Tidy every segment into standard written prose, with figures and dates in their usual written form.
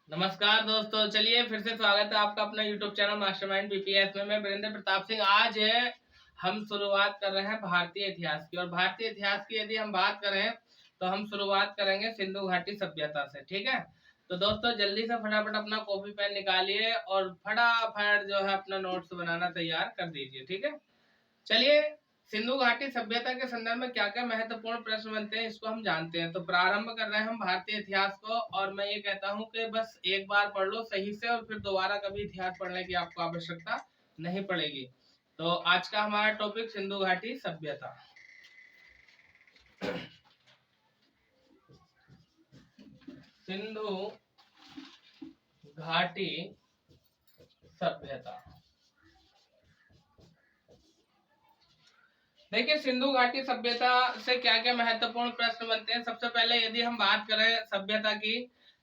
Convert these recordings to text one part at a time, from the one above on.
नमस्कार दोस्तों, चलिए फिर से स्वागत है आपका अपना YouTube चैनल मास्टरमाइंड बीपीएस में। मैं वीरेंद्र प्रताप सिंह। आज हम शुरुआत कर रहे हैं भारतीय इतिहास की, और भारतीय इतिहास की यदि हम बात करें तो हम शुरुआत करेंगे सिंधु घाटी सभ्यता से। ठीक है, तो दोस्तों जल्दी से फटाफट अपना कॉपी पेन निकालिए और फटाफट जो है अपना नोट्स बनाना तैयार कर दीजिए। ठीक है, चलिए सिंधु घाटी सभ्यता के संदर्भ में क्या क्या महत्वपूर्ण प्रश्न बनते हैं इसको हम जानते हैं। तो प्रारंभ कर रहे हैं हम भारतीय इतिहास को, और मैं ये कहता हूं कि बस एक बार पढ़ लो सही से, और फिर दोबारा कभी इतिहास पढ़ने की आपको आवश्यकता नहीं पड़ेगी। तो आज का हमारा टॉपिक सिंधु घाटी सभ्यता। सिंधु घाटी सभ्यता। देखिए, सिंधु घाटी सभ्यता से क्या क्या महत्वपूर्ण प्रश्न बनते हैं। सबसे पहले यदि हम बात करें सभ्यता की,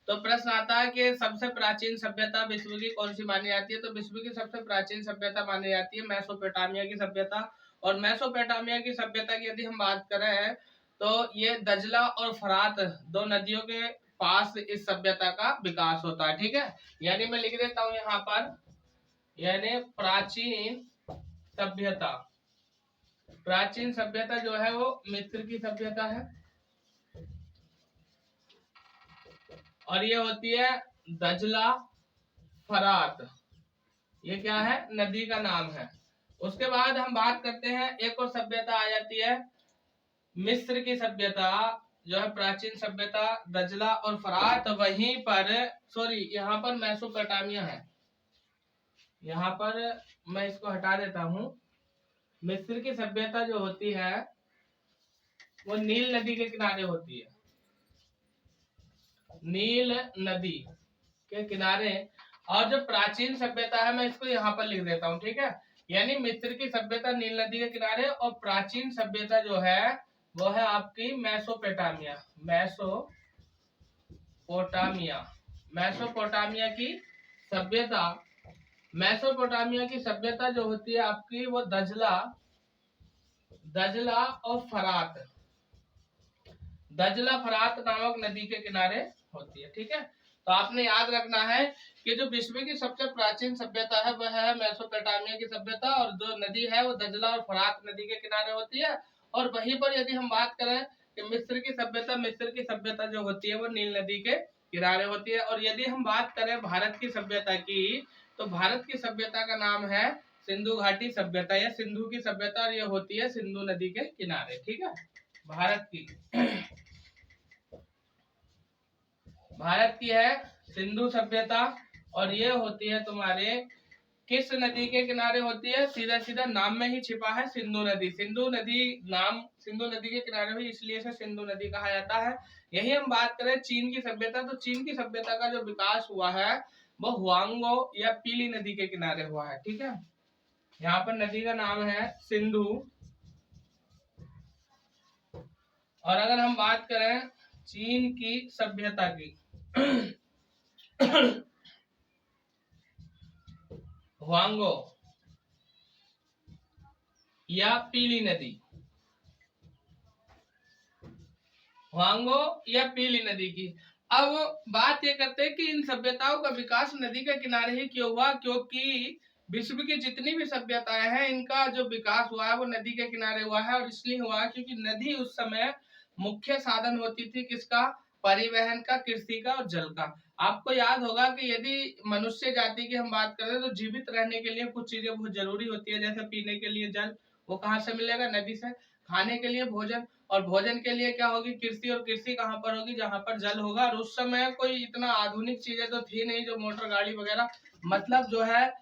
तो प्रश्न आता है कि सबसे प्राचीन सभ्यता विश्व की कौन सी मानी जाती है। तो विश्व की सबसे प्राचीन सभ्यता मानी जाती है मेसोपोटामिया की सभ्यता। और मेसोपोटामिया की सभ्यता की यदि हम बात करें तो ये दजला और फरात दो नदियों के पास इस सभ्यता का विकास होता है। ठीक है, यानी मैं लिख देता हूं यहाँ पर, यानी प्राचीन सभ्यता। प्राचीन सभ्यता जो है वो मिस्र की सभ्यता है, और ये होती है दजला फरात। ये क्या है, नदी का नाम है। उसके बाद हम बात करते हैं, एक और सभ्यता आ जाती है मिस्र की सभ्यता, जो है प्राचीन सभ्यता दजला और फरात। वहीं पर सॉरी, यहाँ पर मेसोपोटामिया है, यहाँ पर मैं इसको हटा देता हूँ। मिस्र की सभ्यता जो होती है वो नील नदी के किनारे होती है, नील नदी के किनारे। और जो प्राचीन सभ्यता है मैं इसको यहाँ पर लिख देता हूँ। ठीक है, यानी मिस्र की सभ्यता नील नदी के किनारे, और प्राचीन सभ्यता जो है वो है आपकी मेसोपोटामिया। मेसोपोटामिया, मेसोपोटामिया की सभ्यता। मेसोपोटामिया की सभ्यता जो होती है आपकी वो दजला और फरात, दजला फरात नामक नदी के किनारे होती है। ठीक है, तो आपने याद रखना है कि जो विश्व की सबसे प्राचीन सभ्यता है वह है मेसोपोटामिया की सभ्यता, और जो नदी है वो दजला और फरात नदी के किनारे होती है। और वहीं पर यदि हम बात करें कि मिस्र की सभ्यता जो होती है वो नील नदी के किनारे होती है। और यदि हम बात करें भारत की सभ्यता की, तो भारत की सभ्यता का नाम है सिंधु घाटी सभ्यता या सिंधु की सभ्यता, और ये होती है सिंधु नदी के किनारे। ठीक है, भारत की है सिंधु सभ्यता, और ये होती है तुम्हारे किस नदी के किनारे होती है, सीधा सीधा नाम में ही छिपा है, सिंधु नदी। सिंधु नदी नाम सिंधु नदी के किनारे हुई, इसलिए इसे सिंधु नदी कहा जाता है। यही हम बात करें चीन की सभ्यता, तो चीन की सभ्यता का जो विकास हुआ है वो हुआंगो या पीली नदी के किनारे हुआ है। ठीक है, यहाँ पर नदी का नाम है सिंधु। और अगर हम बात करें चीन की सभ्यता की हुआंगो या पीली नदी, हुआंगो या पीली नदी की। अब बात ये करते हैं कि इन सभ्यताओं का विकास नदी के किनारे ही क्यों हुआ, क्योंकि विश्व की जितनी भी सभ्यताएं हैं इनका जो विकास हुआ है वो नदी के किनारे हुआ है। और इसलिए हुआ क्योंकि नदी उस समय मुख्य साधन होती थी किसका, परिवहन का, कृषि का और जल का। आपको याद होगा कि यदि मनुष्य जाति की हम बात करें तो जीवित रहने के लिए कुछ चीजें बहुत जरूरी होती है, जैसे पीने के लिए जल, वो कहाँ से मिलेगा, नदी से। खाने के लिए भोजन, और भोजन के लिए क्या होगी, कृषि, और कृषि कहाँ पर होगी, जहां पर जल होगा। और उस समय कोई इतना आधुनिक चीजें तो थी नहीं, जो मोटर गाड़ी वगैरह, मतलब जो है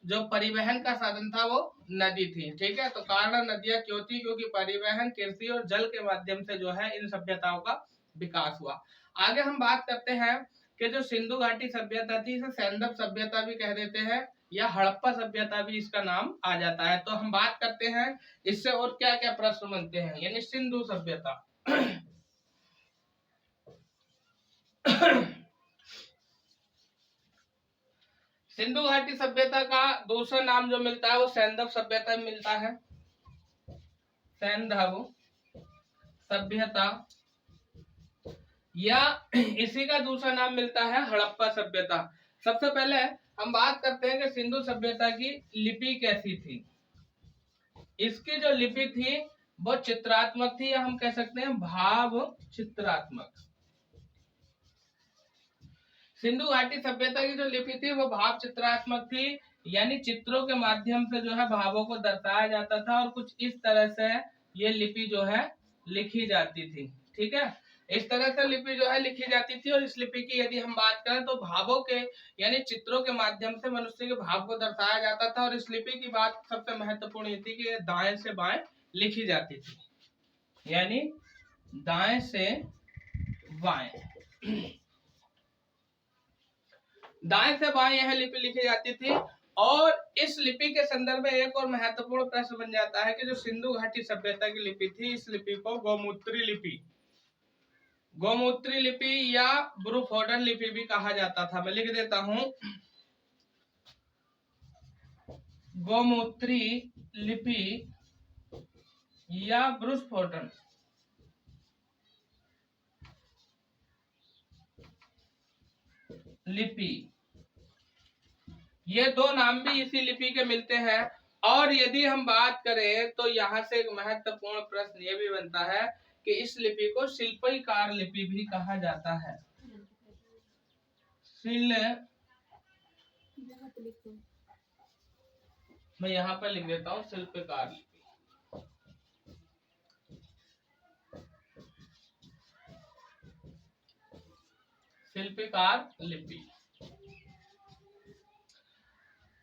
जो परिवहन का साधन था वो नदी थी। ठीक है, तो कारण नदियां क्यों थी, क्योंकि परिवहन, कृषि और जल के माध्यम से जो है इन सभ्यताओं का विकास हुआ। आगे हम बात करते हैं कि जो सिंधु घाटी सभ्यता थी इसे सैंधव सभ्यता भी कह देते हैं, या हड़प्पा सभ्यता भी इसका नाम आ जाता है। तो हम बात करते हैं इससे और क्या क्या प्रश्न बनते हैं, यानी सिंधु सभ्यता। सिंधु घाटी सभ्यता का दूसरा नाम जो मिलता है वो सैंधव सभ्यता मिलता है। सैंधव सभ्यता, या इसी का दूसरा नाम मिलता है हड़प्पा सभ्यता। सबसे पहले हम बात करते हैं कि सिंधु सभ्यता की लिपि कैसी थी। इसकी जो लिपि थी वो चित्रात्मक थी, या हम कह सकते हैं भाव चित्रात्मक। सिंधु घाटी सभ्यता की जो लिपि थी वो भाव चित्रात्मक थी, यानी चित्रों के माध्यम से जो है भावों को दर्शाया जाता था, और कुछ इस तरह से ये लिपि जो है लिखी जाती थी। ठीक है, इस तरह से लिपि जो है लिखी जाती थी। और इस लिपि की यदि हम बात करें तो भावों के यानी चित्रों के माध्यम से मनुष्य के भाव को दर्शाया जाता था। और इस लिपि की बात सबसे महत्वपूर्ण ये थी कि ये दाएं से बाएं लिखी जाती थी, यानी दाएं से बाएं दाएं से बाएं यह लिपि लिखी जाती थी। और इस लिपि के संदर्भ में एक और महत्वपूर्ण प्रश्न बन जाता है कि जो सिंधु घाटी सभ्यता की लिपि थी, इस लिपि को गोमूत्री लिपि या ब्रूफोर्डन लिपि भी कहा जाता था। मैं लिख देता हूं, गोमूत्री लिपि या ब्रूफोर्डन लिपि, ये दो नाम भी इसी लिपि के मिलते हैं। और यदि हम बात करें तो यहाँ से एक महत्वपूर्ण प्रश्न ये भी बनता है कि इस लिपि को शिल्पकार लिपि भी कहा जाता है। मैं यहाँ पर लिख देता हूँ शिल्पकार लिपि। शिल्पकार लिपि।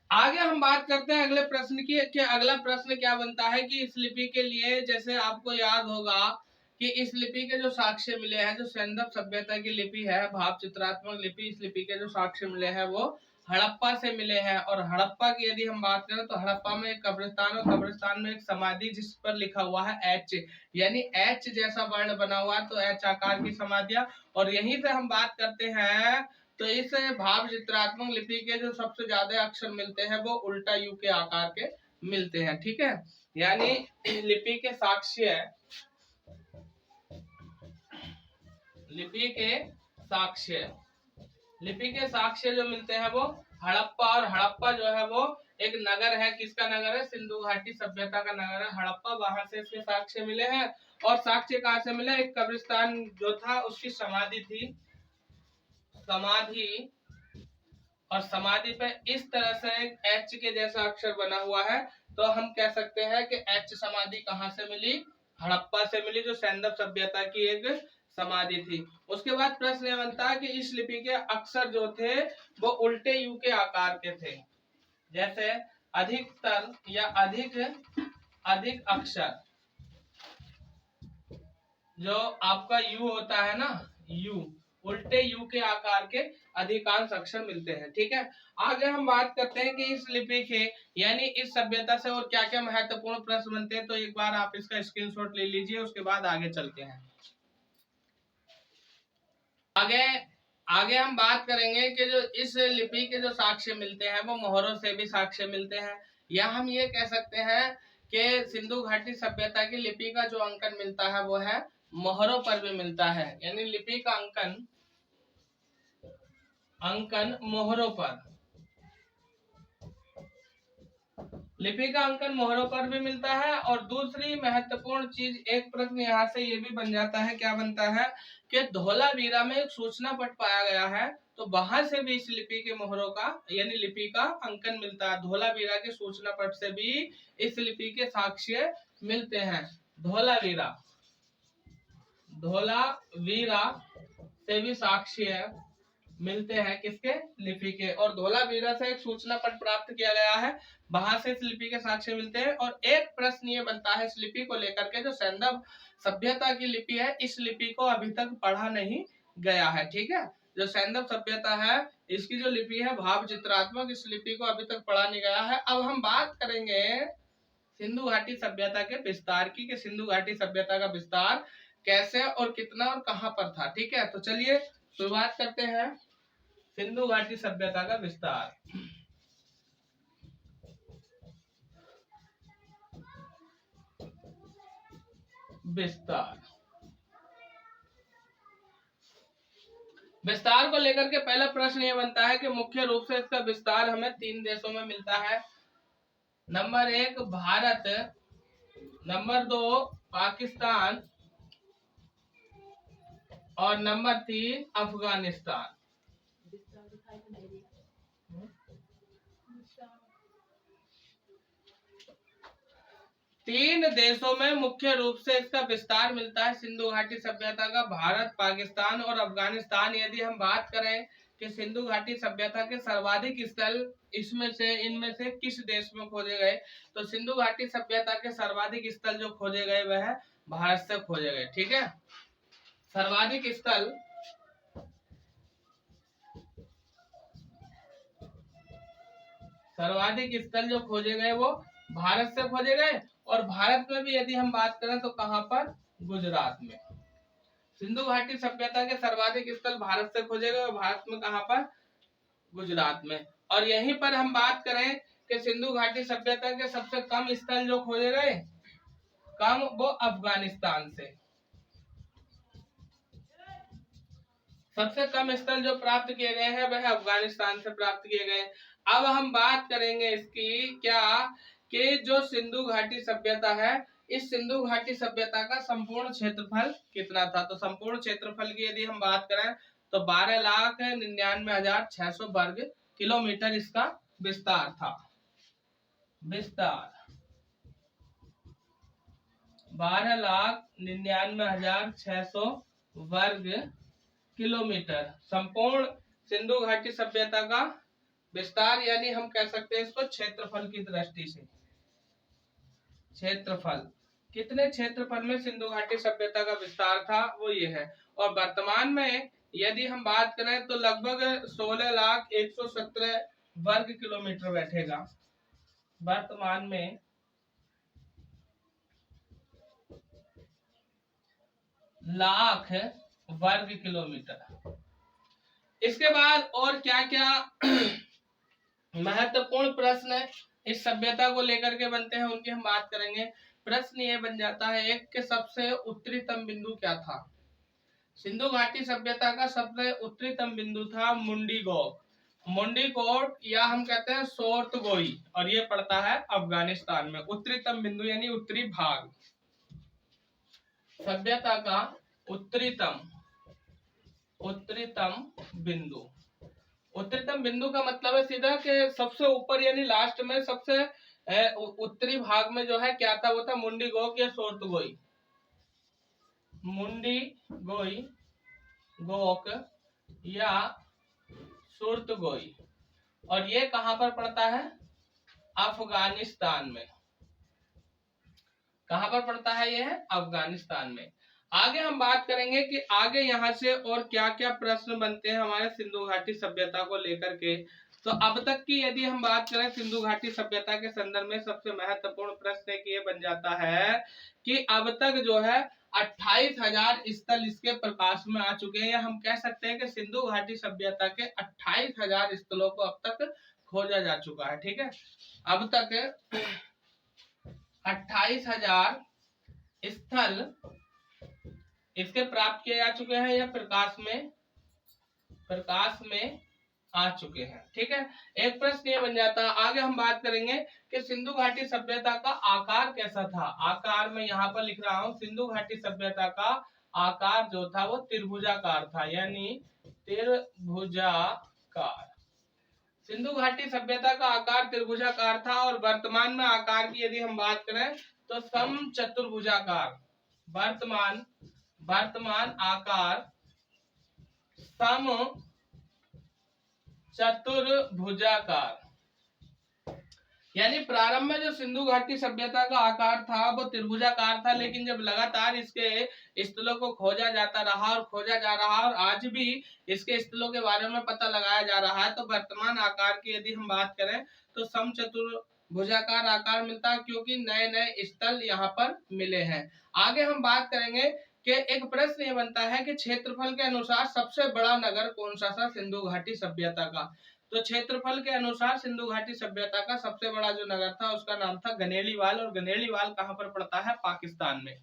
आगे हम बात करते हैं अगले प्रश्न की कि अगला प्रश्न क्या बनता है कि इस लिपि के लिए, जैसे आपको याद होगा कि इस लिपि के जो साक्ष्य मिले हैं, जो सिंधु सभ्यता की लिपि है, भाव चित्रात्मक लिपि, इस लिपि के जो साक्ष्य मिले हैं वो हड़प्पा से मिले हैं। और हड़प्पा की यदि हम बात करें तो हड़प्पा में एक कब्रिस्तान, और कब्रिस्तान में एक समाधि जिस पर लिखा हुआ है एच, यानी एच जैसा वर्ण बना हुआ है, तो एच आकार की समाधियां। और यहीं से हम बात करते हैं तो इस भाव चित्रात्मक लिपि के जो सबसे ज्यादा अक्षर मिलते हैं वो उल्टा यू के आकार के मिलते हैं। ठीक है, यानी लिपि के साक्ष्य लिपि के साक्ष्य जो मिलते हैं वो हड़प्पा, और हड़प्पा जो है वो एक नगर है। किसका नगर है? सिंधु घाटी सभ्यता का नगर है हड़प्पा। वहां से इसके साक्ष्य मिले हैं। और साक्ष्य कहाँ से मिले? एक कब्रिस्तान जो था उसकी समाधि थी, समाधि, और समाधि पे इस तरह से एक एच के जैसा अक्षर बना हुआ है। तो हम कह सकते हैं कि एच समाधि कहाँ से मिली? हड़प्पा से मिली, जो सिंधु सभ्यता की एक समाधि थी। उसके बाद प्रश्न यह बनता है कि इस लिपि के अक्षर जो थे वो उल्टे यू के आकार के थे। जैसे अधिकतर या अधिक अक्षर जो आपका यू होता है ना, यू, उल्टे यू के आकार के अधिकांश अक्षर मिलते हैं। ठीक है, आगे हम बात करते हैं कि इस लिपि के यानी इस सभ्यता से और क्या क्या महत्वपूर्ण प्रश्न बनते हैं। तो एक बार आप इसका स्क्रीनशॉट ले लीजिए, उसके बाद आगे चलते हैं। आगे हम बात करेंगे कि जो इस लिपि के जो साक्ष्य मिलते हैं वो मोहरों से भी साक्ष्य मिलते हैं, या हम ये कह सकते हैं कि सिंधु घाटी सभ्यता की लिपि का जो अंकन मिलता है वो है मोहरों पर भी मिलता है, यानी लिपि का अंकन मोहरों पर, लिपि का अंकन मोहरों पर भी मिलता है। और दूसरी महत्वपूर्ण चीज, एक प्रश्न यहाँ से ये भी बन जाता है, क्या बनता है कि धौलावीरा में एक सूचना पट पाया गया है, तो वहां से भी इस लिपि के मोहरों का यानी लिपि का अंकन मिलता है। धौलावीरा के सूचना पट से भी इस लिपि के साक्ष्य मिलते हैं। धौलावीरा से भी साक्ष्य मिलते हैं किसके? लिपि के। और धौलावीरा से एक सूचना पट प्राप्त किया गया है, वहां से इस लिपि के साक्ष्य मिलते हैं। और एक प्रश्न ये बनता है इस लिपि को लेकर के, जो सिंधु सभ्यता की लिपि है, इस लिपि को अभी तक पढ़ा नहीं गया है। ठीक है, जो सिंधु सभ्यता है इसकी जो लिपि है भाव चित्रात्मक, इस लिपि को अभी तक पढ़ा नहीं गया है। अब हम बात करेंगे सिंधु घाटी सभ्यता के विस्तार की, कि सिंधु घाटी सभ्यता का विस्तार कैसे और कितना और कहां पर था। ठीक है, तो चलिए शुरुआत करते हैं सिंधु घाटी सभ्यता का विस्तार। विस्तार को लेकर के पहला प्रश्न ये बनता है कि मुख्य रूप से इसका विस्तार हमें 3 देशों में मिलता है। नंबर 1 भारत, नंबर 2 पाकिस्तान और नंबर 3 अफगानिस्तान। 3 देशों में मुख्य रूप से इसका विस्तार मिलता है सिंधु घाटी सभ्यता का, भारत, पाकिस्तान और अफगानिस्तान। यदि हम बात करें कि सिंधु घाटी सभ्यता के सर्वाधिक स्थल इनमें से किस देश में खोजे गए, तो सिंधु घाटी सभ्यता के सर्वाधिक स्थल जो खोजे गए वह है भारत से खोजे गए। ठीक है, सर्वाधिक स्थल जो खोजे गए वो भारत से खोजे गए। और भारत में भी यदि हम बात करें तो कहां पर, गुजरात में। सिंधु घाटी सभ्यता के सर्वाधिक स्थल भारत से खोजे गए और भारत में कहां पर, गुजरात में। और यहीं पर हम बात करें कि सिंधु घाटी सभ्यता के सबसे कम स्थल जो खोजे गए, वो अफगानिस्तान से। सबसे कम स्थल जो प्राप्त किए गए हैं वह अफगानिस्तान से प्राप्त किए गए। अब हम बात करेंगे इसकी कि जो सिंधु घाटी सभ्यता है, इस सिंधु घाटी सभ्यता का संपूर्ण क्षेत्रफल कितना था। तो संपूर्ण क्षेत्रफल की यदि हम बात करें तो 12,99,600 वर्ग किलोमीटर इसका विस्तार था। 12,99,600 वर्ग किलोमीटर संपूर्ण सिंधु घाटी सभ्यता का विस्तार, यानी हम कह सकते हैं इसको क्षेत्रफल की दृष्टि से। क्षेत्रफल, कितने क्षेत्रफल में सिंधु घाटी सभ्यता का विस्तार था वो ये है। और वर्तमान में यदि हम बात करें तो लगभग 16,117 वर्ग किलोमीटर बैठेगा। वर्तमान में लाख वर्ग किलोमीटर। इसके बाद और क्या क्या महत्वपूर्ण प्रश्न इस सभ्यता को लेकर के बनते हैं उनकी हम बात करेंगे। प्रश्न ये बन जाता है एक के सबसे उत्तरीतम बिंदु क्या था। सिंधु घाटी सभ्यता का सबसे उत्तरीतम बिंदु था मुंडीकोट या हम कहते हैं सोर्तगोई, और ये पड़ता है अफगानिस्तान में। उत्तरीतम बिंदु यानी उत्तरी भाग, सभ्यता का उत्तरीतम बिंदु। उत्तरीतम बिंदु का मतलब है सीधा कि सबसे ऊपर यानी लास्ट में सबसे उत्तरी भाग में जो है क्या था, वो था मुंडीगोक या सोर्तगोई। गोक या सुर्तगोई। और ये कहां पर पड़ता है, अफगानिस्तान में। कहां पर पड़ता है, ये है अफगानिस्तान में। आगे हम बात करेंगे कि आगे यहाँ से और क्या क्या प्रश्न बनते हैं हमारे सिंधु घाटी सभ्यता को लेकर के। तो अब तक की यदि हम बात करें सिंधु घाटी सभ्यता के संदर्भ में सबसे महत्वपूर्ण प्रश्न एक ये बन जाता है कि अब तक जो है 28,000 स्थल इसके प्रकाश में आ चुके हैं, या हम कह सकते हैं कि सिंधु घाटी सभ्यता के 28,000 स्थलों को अब तक खोजा जा चुका है। ठीक है, अब तक 28,000 स्थल इसके प्राप्त किए जा चुके हैं या प्रकाश में आ चुके हैं। ठीक है, एक प्रश्न ये बन जाता है। आगे हम बात करेंगे कि सिंधु घाटी सभ्यता का आकार कैसा था। आकार में यहाँ पर लिख रहा हूँ, सिंधु घाटी सभ्यता का आकार जो था वो त्रिभुजाकार था, यानी त्रिभुजाकार। सिंधु घाटी सभ्यता का आकार त्रिभुजाकार था और वर्तमान में आकार की यदि हम बात करें तो समचतुर्भुजाकार। वर्तमान आकार सम चतुर्भुजाकार, यानी प्रारंभ में जो सिंधु घाटी सभ्यता का आकार था वो त्रिभुजाकार था, लेकिन जब लगातार इसके स्थलों को खोजा जाता रहा और खोजा जा रहा और आज भी इसके स्थलों के बारे में पता लगाया जा रहा है, तो वर्तमान आकार की यदि हम बात करें तो समचतुर्भुजाकार आकार मिलता है, क्योंकि नए नए स्थल यहाँ पर मिले हैं। आगे हम बात करेंगे कि एक प्रश्न ये बनता है कि क्षेत्रफल के अनुसार सबसे बड़ा नगर कौन सा था सिंधु घाटी सभ्यता का। तो क्षेत्रफल के अनुसार सिंधु घाटी सभ्यता का सबसे बड़ा जो नगर था उसका नाम था गनेलीवाल, और गनेलीवाल कहां पर पड़ता है, पाकिस्तान में।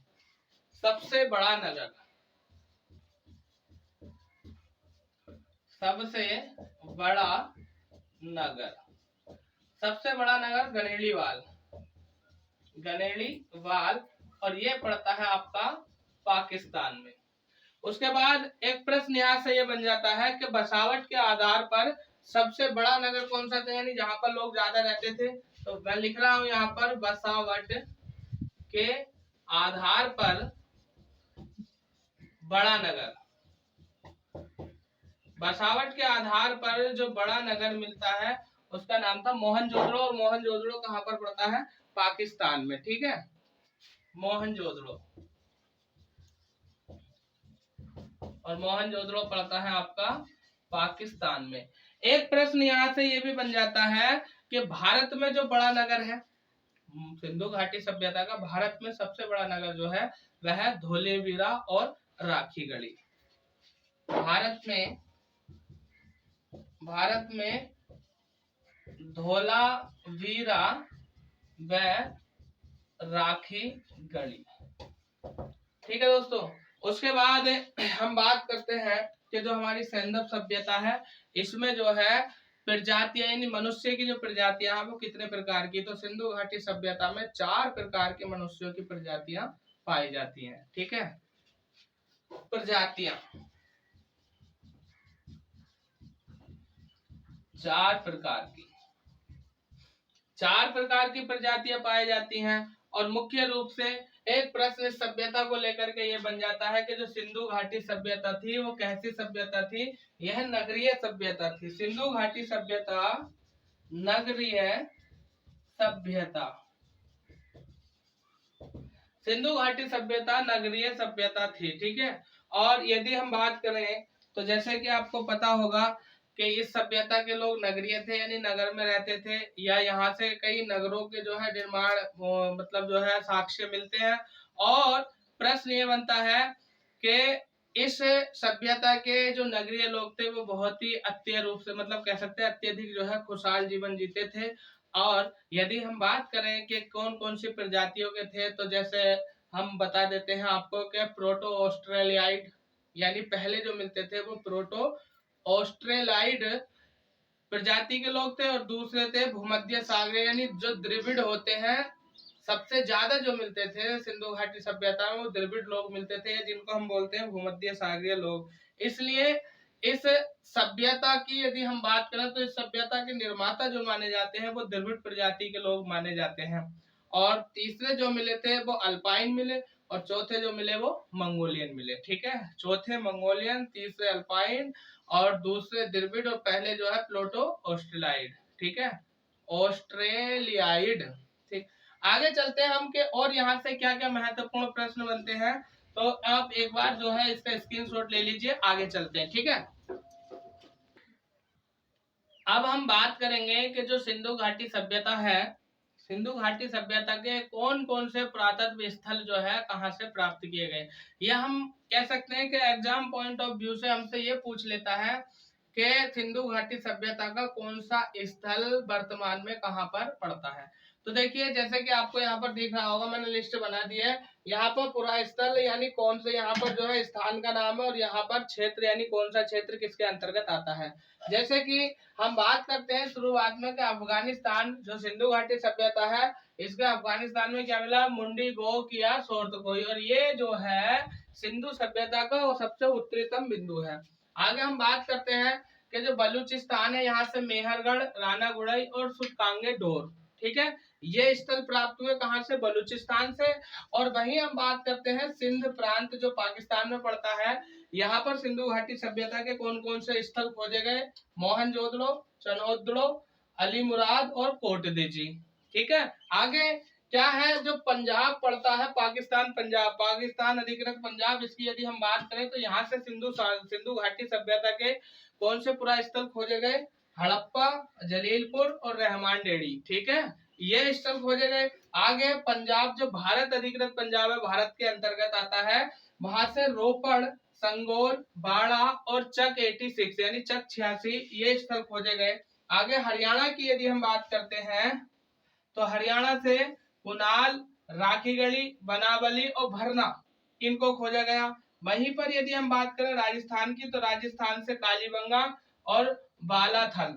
सबसे बड़ा नगर सबसे बड़ा नगर, सबसे बड़ा नगर गनेड़ीवाल, और ये पड़ता है आपका पाकिस्तान में। उसके बाद एक प्रश्न यहाँ से ये बन जाता है कि बसावट के आधार पर सबसे बड़ा नगर कौन सा था, यानी जहां पर लोग ज्यादा रहते थे। तो मैं लिख रहा हूं यहाँ पर बसावट के आधार पर बड़ा नगर, बसावट के आधार पर जो बड़ा नगर मिलता है उसका नाम था मोहनजोदड़ो, और मोहनजोदड़ो कहाँ पर पड़ता है, पाकिस्तान में। ठीक है, मोहनजोदड़ो, और मोहनजोदड़ो पड़ता है आपका पाकिस्तान में। एक प्रश्न यहाँ से ये भी बन जाता है कि भारत में जो बड़ा नगर है सिंधु घाटी सभ्यता का, भारत में सबसे बड़ा नगर जो है वह है धोलेवीरा और राखीगढ़ी। भारत में धोलावीरा व राखीगढ़ी। ठीक है दोस्तों, उसके बाद हम बात करते हैं कि जो हमारी सैंधव सभ्यता है इसमें जो है प्रजातियां, यानी मनुष्य की जो प्रजातियां हैं वो कितने प्रकार की। तो सिंधु घाटी सभ्यता में 4 प्रकार के मनुष्यों की प्रजातियां पाई जाती हैं। ठीक है, प्रजातियां 4 प्रकार की प्रजातियां पाई जाती हैं। और मुख्य रूप से एक प्रश्न इस सभ्यता को लेकर के ये बन जाता है कि जो सिंधु घाटी सभ्यता थी वो कैसी सभ्यता थी, यह नगरीय सभ्यता थी। सिंधु घाटी सभ्यता नगरीय सभ्यता, सिंधु घाटी सभ्यता नगरीय सभ्यता थी। ठीक है, और यदि हम बात करें तो जैसे कि आपको पता होगा कि इस सभ्यता के लोग नगरीय थे, यानी नगर में रहते थे, या यहाँ से कई नगरों के जो है निर्माण मतलब जो है साक्ष्य मिलते हैं। और प्रश्न ये बनता है कि इस सभ्यता के जो नगरीय लोग थे वो बहुत ही अत्यधिक रूप से, मतलब कह सकते हैं अत्यधिक जो है खुशहाल जीवन जीते थे। और यदि हम बात करें कि कौन कौन सी प्रजातियों के थे, तो जैसे हम बता देते हैं आपको कि प्रोटो ऑस्ट्रेलियाइड, यानी पहले जो मिलते थे वो प्रोटो ऑस्ट्रेलाइड प्रजाति के लोग थे, और दूसरे थे भूमध्य सागरीय, यानी जो द्रविड़ होते हैं। सबसे ज्यादा जो मिलते थे सिंधु घाटी सभ्यता में वो द्रविड़ लोग मिलते थे, जिनको हम बोलते हैं भूमध्य सागरीय लोग। इसलिए इस सभ्यता की यदि हम बात करें तो इस सभ्यता के निर्माता जो माने जाते हैं वो द्रविड़ प्रजाति के लोग माने जाते हैं। और तीसरे जो मिले थे वो अल्पाइन मिले, और चौथे जो मिले वो मंगोलियन मिले। ठीक है, चौथे मंगोलियन, तीसरे अल्पाइन, और दूसरे द्रविड़, और पहले जो है प्लूटो ऑस्ट्रेलाइड। ठीक है, ऑस्ट्रेलियाइड। ठीक, आगे चलते हैं हम के और यहाँ से क्या क्या महत्वपूर्ण प्रश्न बनते हैं। तो आप एक बार जो है इसका स्क्रीनशॉट ले लीजिए, आगे चलते हैं। ठीक है, अब हम बात करेंगे कि जो सिंधु घाटी सभ्यता है, सिंधु घाटी सभ्यता के कौन कौन से पुरातत्व स्थल जो है कहाँ से प्राप्त किए गए। यह हम कह सकते हैं कि एग्जाम पॉइंट ऑफ व्यू से हमसे ये पूछ लेता है कि सिंधु घाटी सभ्यता का कौन सा स्थल वर्तमान में कहाँ पर पड़ता है। तो देखिए, जैसे कि आपको यहाँ पर दिख रहा होगा, मैंने लिस्ट बना दी है। यहाँ पर पुरा स्थल यानी कौन से यहाँ पर जो है स्थान का नाम है, और यहाँ पर क्षेत्र यानी कौन सा क्षेत्र किसके अंतर्गत आता है। जैसे कि हम बात करते हैं शुरुआत में कि अफगानिस्तान, जो सिंधु घाटी सभ्यता है इसके अफगानिस्तान में क्या मिला, मुंडी गो किया सोर्तकोई, और ये जो है सिंधु सभ्यता का वो सबसे उत्तरीतम बिंदु है। आगे हम बात करते हैं कि जो बलूचिस्तान है, यहाँ से मेहरगढ़, राना गुड़ई और सुरकांगे डोर। ठीक है, ये स्थल प्राप्त हुए कहाँ से, बलूचिस्तान से। और वहीं हम बात करते हैं सिंध प्रांत जो पाकिस्तान में पड़ता है, यहाँ पर सिंधु घाटी सभ्यता के कौन कौन से स्थल खोजे गए, मोहनजोदड़ो, चनोदड़ो, अली मुराद और कोटदेजी। ठीक है, आगे क्या है, जो पंजाब पड़ता है, पाकिस्तान पंजाब, पाकिस्तान अधिकृत पंजाब, इसकी यदि हम बात करें तो यहाँ से सिंधु घाटी सभ्यता के कौन से पुरा स्थल खोजे गए, हड़प्पा, जलीलपुर और रहमान डेड़ी। ठीक है, ये स्थल खोजे गए। आगे पंजाब जो भारत अधिकृत पंजाब है, भारत के अंतर्गत आता है, वहां से रोपड़, संगोल, बाड़ा और चक 86 यानी चक 86 ये स्थल खोजे गए। आगे हरियाणा की यदि हम बात करते हैं तो हरियाणा से कुनाल, राखीगढ़ी, बनावली और भरना इनको खोजा गया। वहीं पर यदि हम बात करें राजस्थान की तो राजस्थान से कालीबंगा, और बालाथल।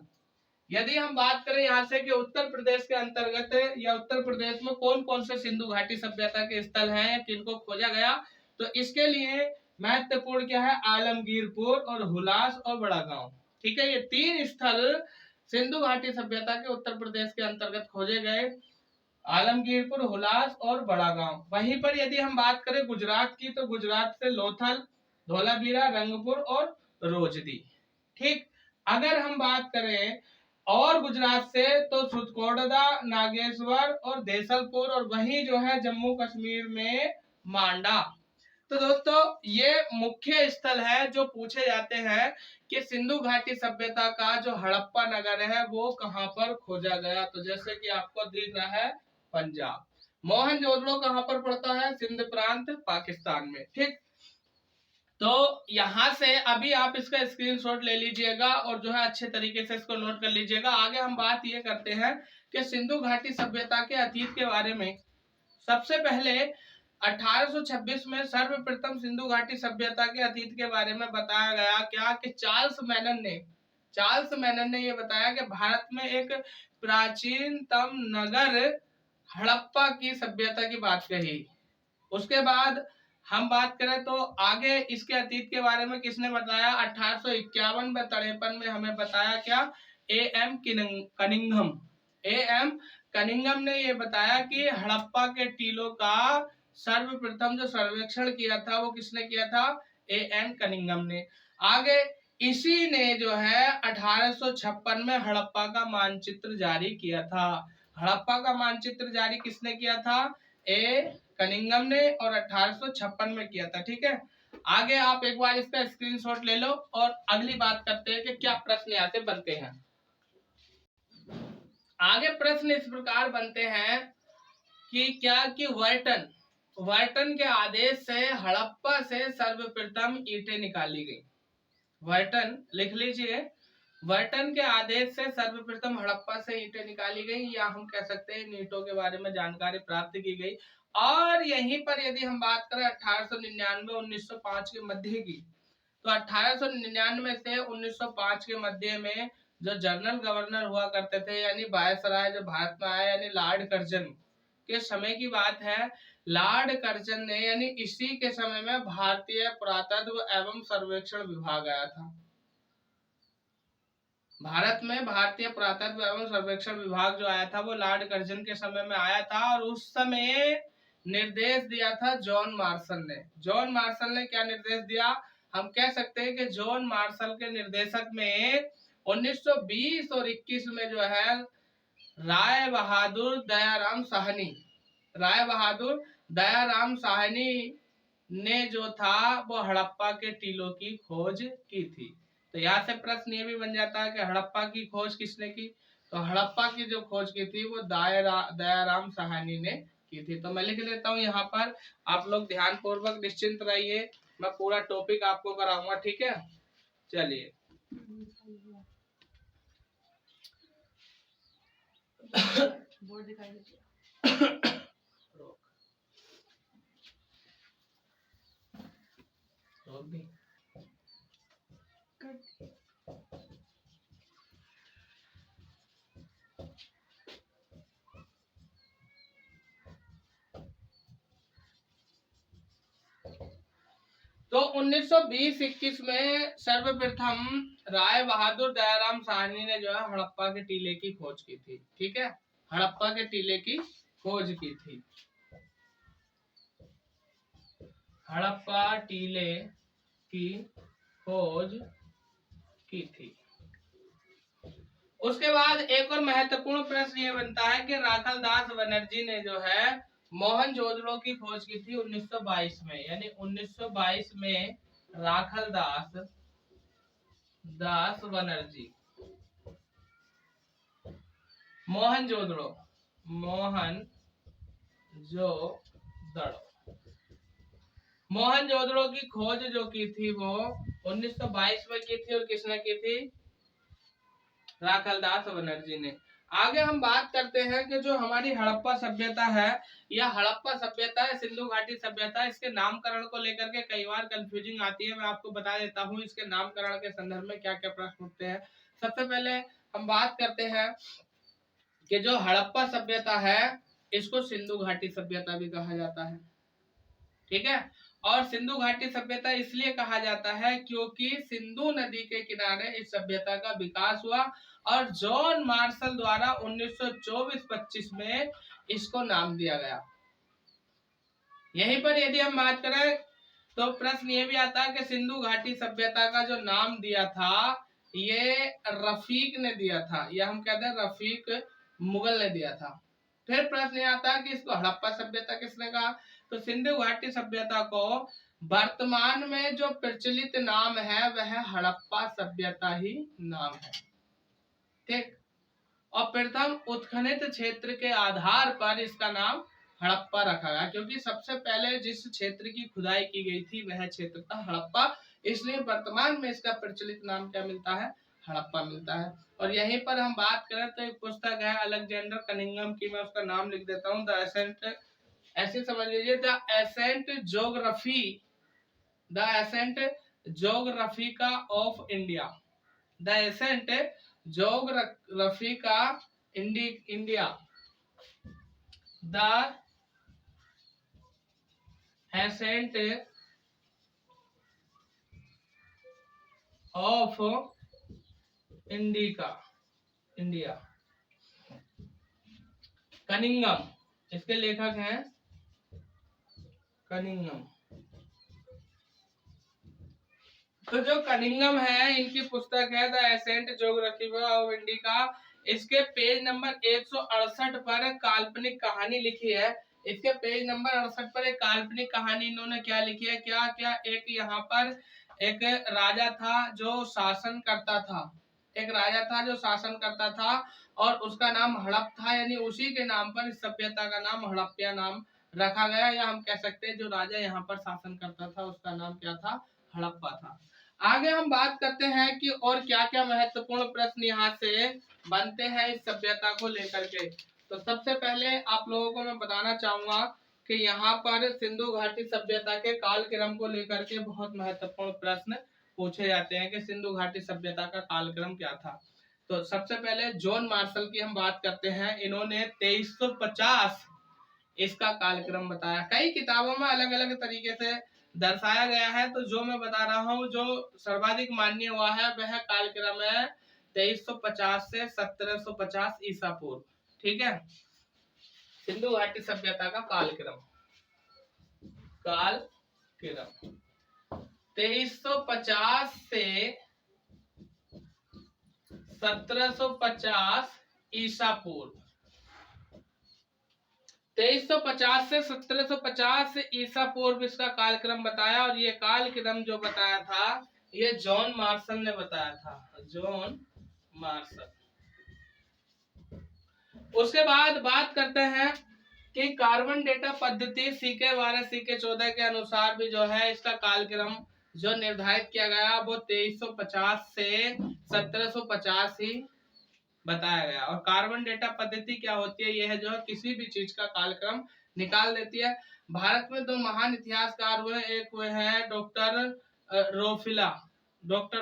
यदि हम बात करें यहाँ से कि उत्तर प्रदेश के अंतर्गत या उत्तर प्रदेश में कौन कौन से सिंधु घाटी सभ्यता के स्थल हैं या किनको खोजा गया, तो इसके लिए महत्वपूर्ण क्या है, आलमगीरपुर और हुलास और बड़ा गांव। ठीक है, ये 3 स्थल सिंधु घाटी सभ्यता के उत्तर प्रदेश के अंतर्गत खोजे गए, आलमगीरपुर, हुलास और बड़ा गांव। वहीं पर यदि हम बात करें गुजरात की, तो गुजरात से लोथल, धोलावीरा, रंगपुर और रोजदी। ठीक, अगर हम बात करें और गुजरात से, तो सुतकोटदा, नागेश्वर और देसलपुर, और वहीं जो है जम्मू कश्मीर में मांडा। तो दोस्तों ये मुख्य स्थल है जो पूछे जाते हैं कि सिंधु घाटी सभ्यता का जो हड़प्पा नगर है वो कहाँ पर खोजा गया। तो जैसे कि आपको दिख रहा है पंजाब। मोहनजोदड़ो कहाँ पर पड़ता है, सिंध प्रांत, पाकिस्तान में। ठीक, तो यहाँ से अभी आप इसका स्क्रीनशॉट ले लीजिएगा और जो है अच्छे तरीके से इसको नोट कर लीजिएगा। आगे हम बात ये करते हैं कि सिंधु घाटी सभ्यता के अतीत के बारे में। सबसे पहले 1826 में सर्वप्रथम सिंधु घाटी सभ्यता के अतीत के बारे में बताया गया क्या कि चार्ल्स मैनन ने ये बताया कि भारत में एक प्राचीनतम नगर हड़प्पा की सभ्यता की बात कही। उसके बाद हम बात करें तो आगे इसके अतीत के बारे में किसने बताया, 1851 में 53 में हमें बताया क्या, एएम कनिंघम ने ये बताया कि हड़प्पा के टीलों का सर्वप्रथम जो सर्वेक्षण किया था वो किसने किया था, एएम कनिंघम ने। आगे इसी ने जो है 1856 में हड़प्पा का मानचित्र जारी किया था। हड़प्पा का मानचित्र जारी किसने किया था, कनिंघम ने, और 1856 में किया था। ठीक है, आगे आप एक बार इसका स्क्रीनशॉट ले लो और अगली बात करते हैं कि क्या प्रश्न यहाँ से बनते हैं। आगे प्रश्न इस प्रकार बनते हैं कि क्या कि वर्टन के आदेश से हड़प्पा से सर्वप्रथम ईंटें निकाली गई। वर्टन लिख लीजिए, वर्टन के आदेश से सर्वप्रथम हड़प्पा से ईंटें निकाली गई, या हम कह सकते हैं ईंटों के बारे में जानकारी प्राप्त की गई। और यहीं पर यदि हम बात करें 1899-1905 के मध्य की, तो 1899 से 1905 के मध्य में जो जनरल गवर्नर हुआ करते थे, यानी वायसराय जो भारत में आया, यानी लॉर्ड कर्जन के समय की बात है। लॉर्ड कर्जन ने, यानी इसी के समय में भारतीय पुरातत्व एवं सर्वेक्षण विभाग आया था। भारत में भारतीय पुरातत्व एवं सर्वेक्षण विभाग जो आया था वो लॉर्ड कर्जन के समय में आया था, और उस समय निर्देश दिया था जॉन मार्शल ने। जॉन मार्शल ने क्या निर्देश दिया, हम कह सकते हैं कि जॉन मार्शल के निर्देशक में 1920 और 21 में जो है राय बहादुर दयाराम साहनी ने जो था वो हड़प्पा के टीलों की खोज की थी। तो यहाँ से प्रश्न ये भी बन जाता है कि हड़प्पा की खोज किसने की, तो हड़प्पा की जो खोज की थी वो दयाराम साहनी ने की थी। तो मैं लिख देता हूँ यहाँ पर, आप लोग ध्यान पूर्वक निश्चिंत रहिए, मैं पूरा टॉपिक आपको कराऊंगा। ठीक है, चलिए बोर्ड दिखाई दीजिए। तो 1920-21 में सर्वप्रथम राय बहादुर दयाराम साहनी ने जो है हड़प्पा के टीले की खोज की थी। ठीक है, हड़प्पा के टीले की खोज की थी, हड़प्पा टीले की खोज की थी। उसके बाद एक और महत्वपूर्ण प्रश्न ये बनता है कि राखल दास बनर्जी ने जो है मोहनजोदड़ो की खोज की थी 1922 में, यानी 1922 में राखल दास बनर्जी मोहनजोदड़ो की खोज जो की थी वो 1922 में की थी, और किसने की थी, राखल दास बनर्जी ने। आगे हम बात करते हैं कि जो हमारी हड़प्पा सभ्यता है, यह हड़प्पा सभ्यता है, सिंधु घाटी सभ्यता, इसके नामकरण को लेकर के कई बार कंफ्यूजिंग आती है। मैं आपको बता देता हूँ इसके नामकरण के संदर्भ में क्या क्या प्रश्न उठते हैं। सबसे पहले हम बात करते हैं कि जो हड़प्पा सभ्यता है इसको सिंधु घाटी सभ्यता भी कहा जाता है, ठीक है। और सिंधु घाटी सभ्यता इसलिए कहा जाता है क्योंकि सिंधु नदी के किनारे इस सभ्यता का विकास हुआ और जॉन मार्शल द्वारा 1924-25 में इसको नाम दिया गया। यहीं पर यदि हम बात करें तो प्रश्न ये भी आता है कि सिंधु घाटी सभ्यता का जो नाम दिया था ये रफीक ने दिया था, या हम कहते हैं रफीक मुगल ने दिया था। फिर प्रश्न ये आता है कि इसको हड़प्पा सभ्यता किसने कहा। तो सिंधु घाटी सभ्यता को वर्तमान में जो प्रचलित नाम है वह हड़प्पा सभ्यता ही नाम है, ठीक। और प्रथम उत्खनित क्षेत्र के आधार पर इसका नाम हड़प्पा रखा गया, क्योंकि सबसे पहले जिस क्षेत्र की खुदाई की गई थी वह क्षेत्र था हड़प्पा, इसलिए वर्तमान में इसका प्रचलित नाम क्या मिलता है, हड़प्पा मिलता है। और यहीं पर हम बात करें तो एक पुस्तक है अलेक्जेंडर कनिंघम की, मैं उसका नाम लिख देता हूँ, द एसेंट, ऐसे समझ लीजिए, द एसेंट जोग्राफिका ऑफ इंडिया, द एसेंट जोग्राफिका India, the ancient of India, Cunningham, इसके लेखक हैं कनिंघम। तो जो कनिंघम है इनकी पुस्तक है the ascent geography of India, इसके पेज नंबर 168 पर काल्पनिक कहानी लिखी है। इसके पेज नंबर 68 पर एक काल्पनिक कहानी इन्होंने क्या लिखी है, क्या क्या, एक यहाँ पर एक राजा था जो शासन करता था, एक राजा था जो शासन करता था और उसका नाम हड़प था, यानी उसी के नाम पर इस सभ्यता का नाम हड़प्पा नाम रखा गया, या हम कह सकते हैं जो राजा यहाँ पर शासन करता था उसका नाम क्या था, हड़प्पा था। आगे हम बात करते हैं कि और क्या क्या महत्वपूर्ण प्रश्न यहाँ से बनते हैं इस सभ्यता को लेकर के। तो सबसे पहले आप लोगों को मैं बताना चाहूंगा कि यहाँ पर सिंधु घाटी सभ्यता के कालक्रम को लेकर के बहुत महत्वपूर्ण प्रश्न पूछे जाते हैं कि सिंधु घाटी सभ्यता का कालक्रम क्या था। तो सबसे पहले जॉन मार्शल की हम बात करते हैं, इन्होंने 2350 इसका कालक्रम बताया। कई किताबों में अलग अलग तरीके से दर्शाया गया है, तो जो मैं बता रहा हूँ जो सर्वाधिक मान्य हुआ है वह कालक्रम है 2350 से 1750 ईसा पूर्व, ठीक है। सिंधु घाटी सभ्यता का कालक्रम 2350 से 1750 ईसा पूर्व, 2350 से 1750 ईसा पूर्व इसका कालक्रम बताया। और ये कालक्रम जो बताया था ये जॉन मार्शल ने बताया था, जॉन मार्शल। उसके बाद बात करते हैं कि कार्बन डेटा पद्धति CK 12 CK 14 के अनुसार भी जो है इसका कालक्रम जो निर्धारित किया गया वो 2350 से 1750 ही बताया गया। और कार्बन डेटा पद्धति क्या होती है, यह जो है किसी भी चीज का कालक्रम निकाल देती है। भारत में दो महान इतिहासकार हुए, एक हुए हैं डॉक्टर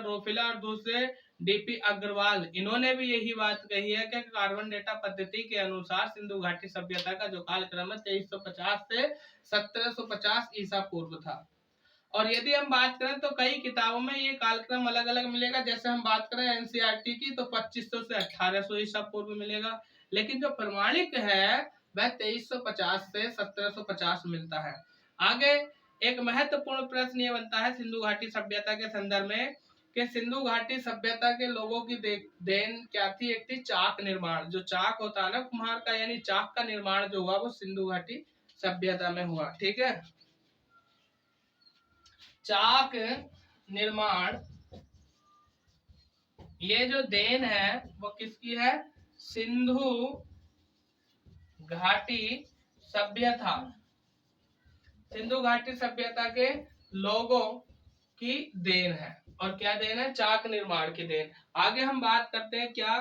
रोफिला और दूसरे DP अग्रवाल। इन्होंने भी यही बात कही है कि कार्बन डेटा पद्धति के अनुसार सिंधु घाटी सभ्यता का जो कालक्रम है 2350 से 1750 ईसा पूर्व था। और यदि हम बात करें तो कई किताबों में ये कालक्रम अलग अलग मिलेगा, जैसे हम बात करें NCERT की तो 2500 से 1800 ईसा पूर्व मिलेगा, लेकिन जो प्रमाणिक है वह 2350 से 1750 मिलता है। आगे एक महत्वपूर्ण प्रश्न ये बनता है सिंधु घाटी सभ्यता के संदर्भ में कि सिंधु घाटी सभ्यता के लोगों की देन क्या थी, एक थी चाक निर्माण। जो चाक होता है ना कुम्हार का, यानी चाक का निर्माण जो हुआ वो सिंधु घाटी सभ्यता में हुआ, ठीक है। चाक निर्माण ये जो देन है वो किसकी है, सिंधु घाटी सभ्यता, सिंधु घाटी सभ्यता के लोगों की देन है। और क्या देन है, चाक निर्माण की देन। आगे हम बात करते हैं क्या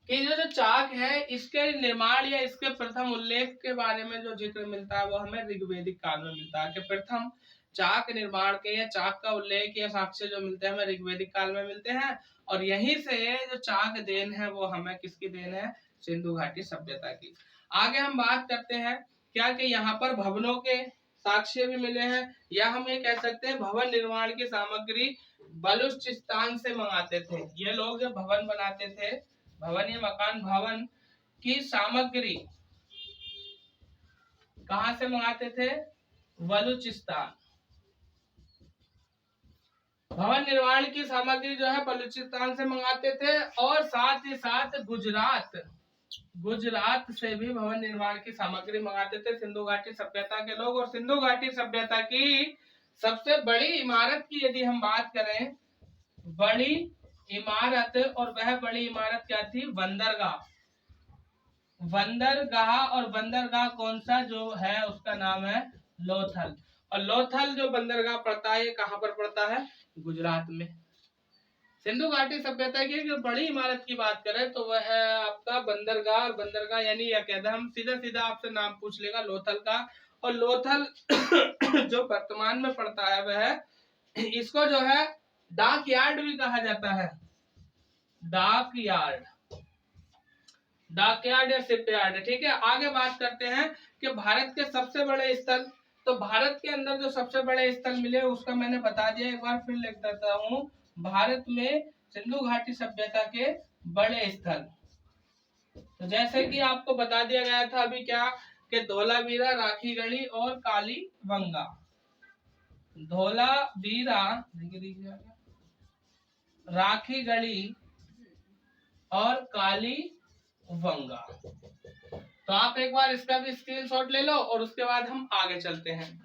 कि जो चाक है इसके निर्माण या इसके प्रथम उल्लेख के बारे में जो जिक्र मिलता है वो हमें ऋग्वेदिक काल में मिलता है कि प्रथम चाक निर्माण के या चाक का उल्लेख या साक्ष्य जो मिलते हैं हमें ऋग्वेदिक काल में मिलते हैं। और यहीं से जो चाक देन है वो हमें किसकी देन है, सिंधु घाटी सभ्यता की। आगे हम बात करते हैं क्या कि यहाँ पर भवनों के साक्ष्य भी मिले हैं, या हम ये कह सकते हैं भवन निर्माण की सामग्री बलूचिस्तान से मंगाते थे। ये लोग जो भवन बनाते थे, भवन या मकान, भवन की सामग्री कहां से मंगाते थे, बलूचिस्तान। भवन निर्माण की सामग्री जो है बलूचिस्तान से मंगाते थे, और साथ ही साथ गुजरात से भी भवन निर्माण की सामग्री मंगाते थे सिंधु घाटी सभ्यता के लोग। और सिंधु घाटी सभ्यता की सबसे बड़ी इमारत की यदि हम बात करें, बड़ी इमारत, और वह बड़ी इमारत क्या थी, बंदरगाह। और बंदरगाह कौन सा जो है उसका नाम है लोथल। और लोथल जो बंदरगाह पड़ता है, ये कहाँ पर पड़ता है, गुजरात में। सिंधु घाटी सभ्यता की जो बड़ी इमारत की बात करें तो वह है आपका बंदरगाह। और बंदरगाह यानी या कहते हैं, हम सीधा सीधा आपसे नाम पूछ लेगा लोथल का। और लोथल जो वर्तमान में पड़ता है वह, इसको जो है डाक यार्ड भी कहा जाता है, डाक यार्ड या शिप यार्ड। ठीक है, आगे बात करते हैं कि भारत के सबसे बड़े स्थल। तो भारत के अंदर जो सबसे बड़े स्थल मिले उसका मैंने बता दिया, एक बार फिर लिख देता हूँ। भारत में सिंधु घाटी सभ्यता के बड़े स्थल, तो जैसे कि आपको बता दिया गया था अभी क्या, कि धोलावीरा, राखीगढ़ी और कालीबंगा। धोलावीरा, राखीगढ़ी और कालीबंगा। तो आप एक बार इसका भी स्क्रीनशॉट ले लो, और उसके बाद हम आगे चलते हैं।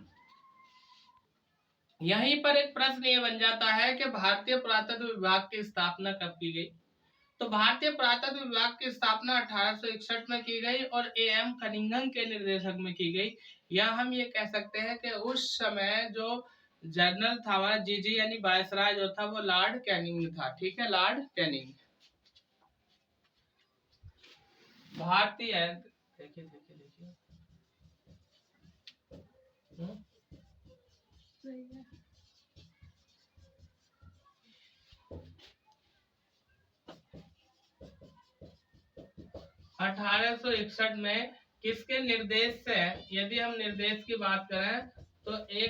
यहीं पर एक प्रश्न ये बन जाता है कि भारतीय पुरातत्व विभाग की स्थापना कब की गई। तो भारतीय पुरातत्व विभाग की स्थापना 1861 में की गई, और A.M. कनिंघम के निर्देशक में की गई। या हम ये कह सकते हैं कि उस समय जो जनरल था वह जीजी यानी वायसराय जो था वो लॉर्ड कैनिंग था। ठीक है, लॉर्ड कैनिंग। भारतीय, देखिए 1861 में किसके निर्देश से, यदि हम निर्देश की बात करें तो ए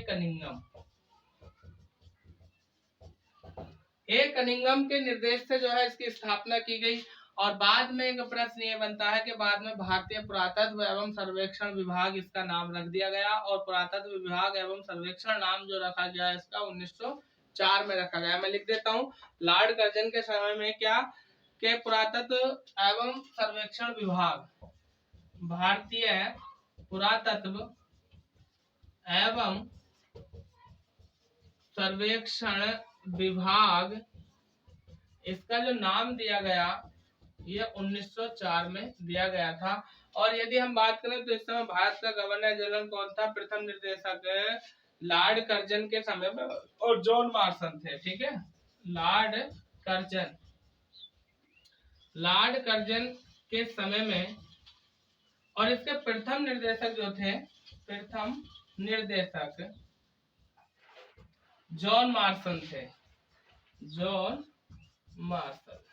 कनिंघम के निर्देश से जो है इसकी स्थापना की गई। और बाद में एक प्रश्न ये बनता है कि बाद में भारतीय पुरातत्व एवं सर्वेक्षण विभाग इसका नाम रख दिया गया, और पुरातत्व विभाग एवं सर्वेक्षण नाम जो रखा गया इसका 1904 में रखा गया। मैं लिख देता हूँ, लॉर्ड कर्जन के समय में क्या के पुरातत्व एवं सर्वेक्षण विभाग, भारतीय पुरातत्व एवं सर्वेक्षण विभाग, इसका जो नाम दिया गया ये 1904 में दिया गया था। और यदि हम बात करें तो इस समय भारत का गवर्नर जनरल कौन था, प्रथम निर्देशक लॉर्ड कर्जन के समय में, और जॉन मार्सन थे। ठीक है, लॉर्ड कर्जन के समय में, और इसके प्रथम निर्देशक जो थे, प्रथम निर्देशक जॉन मार्सन थे, जॉन मार्सन।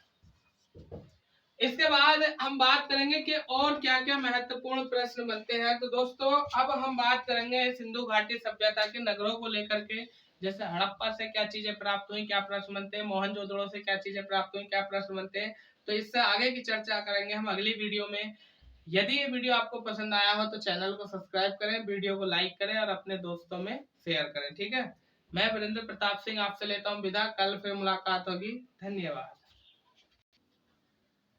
इसके बाद हम बात करेंगे कि और क्या क्या महत्वपूर्ण प्रश्न बनते हैं। तो दोस्तों अब हम बात करेंगे सिंधु घाटी सभ्यता के नगरों को लेकर के, जैसे हड़प्पा से क्या चीजें प्राप्त हुई, क्या प्रश्न बनते हैं, मोहनजोदड़ो से क्या चीजें प्राप्त हुई, क्या प्रश्न बनते हैं। तो इससे आगे की चर्चा करेंगे हम अगली वीडियो में। यदि ये वीडियो आपको पसंद आया हो तो चैनल को सब्सक्राइब करें, वीडियो को लाइक करें और अपने दोस्तों में शेयर करें। ठीक है, मैं वीरेंद्र प्रताप सिंह आपसे लेता हूँ विदा, कल फिर मुलाकात होगी। धन्यवाद।